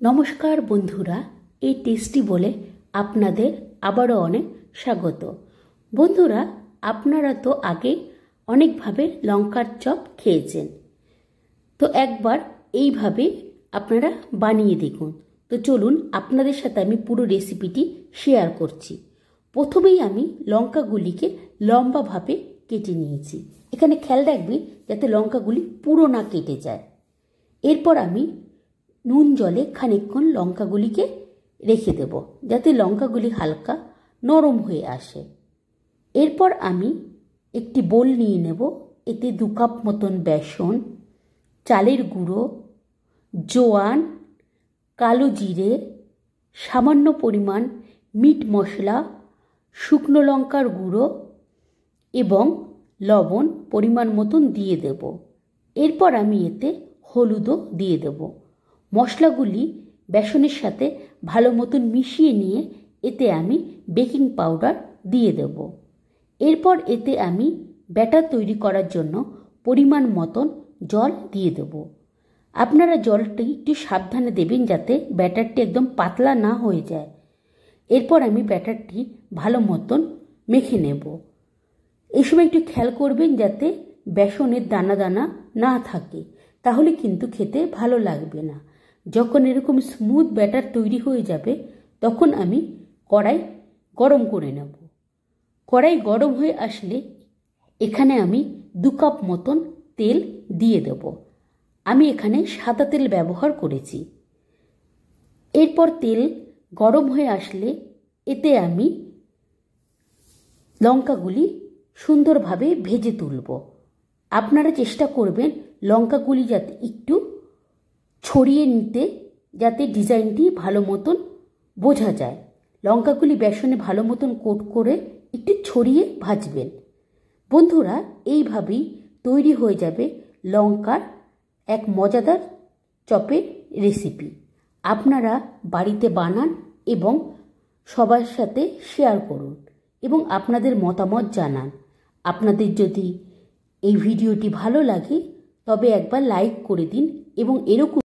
নমস্কার বন্ধুরা, এই টেস্টি বলে আপনাদের আবারও অনেক স্বাগত। বন্ধুরা, আপনারা তো আগে অনেকভাবে লঙ্কার চপ খেয়েছেন, তো একবার এইভাবে আপনারা বানিয়ে দেখুন। তো চলুন, আপনাদের সাথে আমি পুরো রেসিপিটি শেয়ার করছি। প্রথমেই আমি লঙ্কাগুলিকে লম্বাভাবে কেটে নিয়েছি। এখানে খেয়াল রাখবেন যাতে লঙ্কাগুলি পুরো না কেটে যায়। এরপর আমি নুন জলে খানিকক্ষণ লঙ্কাগুলিকে রেখে দেব, যাতে লঙ্কাগুলি হালকা নরম হয়ে আসে। এরপর আমি একটি বোল নিয়ে নেব। এতে 2 কাপ মতন বেসন, চালের গুঁড়ো, জোয়ান, কালো জিরে, সামান্য পরিমাণ মিট মশলা, শুকনো লঙ্কার গুঁড়ো এবং লবণ পরিমাণ মতন দিয়ে দেব। এরপর আমি এতে হলুদও দিয়ে দেব। মশলাগুলি বেসনের সাথে ভালো মতন মিশিয়ে নিয়ে এতে আমি বেকিং পাউডার দিয়ে দেব। এরপর এতে আমি ব্যাটার তৈরি করার জন্য পরিমাণ মতন জল দিয়ে দেব। আপনারা জলটি একটু সাবধানে দেবেন যাতে ব্যাটারটি একদম পাতলা না হয়ে যায়। এরপর আমি ব্যাটারটি ভালো মতন মেখে নেব। এই সময় একটু খেয়াল করবেন যাতে বেসনের দানা দানা না থাকে, তাহলে কিন্তু খেতে ভালো লাগবে না। যখন এরকম স্মুথ ব্যাটার তৈরি হয়ে যাবে তখন আমি কড়াই গরম করে নেব। কড়াই গরম হয়ে আসলে এখানে আমি 2 কাপ মতন তেল দিয়ে দেব। আমি এখানে সাদা তেল ব্যবহার করেছি। এরপর তেল গরম হয়ে আসলে এতে আমি লঙ্কাগুলি সুন্দরভাবে ভেজে তুলব। আপনারা চেষ্টা করবেন লঙ্কাগুলি যাতে একটু ছড়িয়ে নিতে, যাতে ডিজাইনটি ভালো মতন বোঝা যায়। লঙ্কাগুলি বেসনে ভালো মতন কোট করে একটু ছড়িয়ে ভাজবেন। বন্ধুরা, এইভাবেই তৈরি হয়ে যাবে লঙ্কার এক মজাদার চপের রেসিপি। আপনারা বাড়িতে বানান এবং সবার সাথে শেয়ার করুন এবং আপনাদের মতামত জানান। আপনাদের যদি এই ভিডিওটি ভালো লাগে তবে একবার লাইক করে দিন এবং এরকম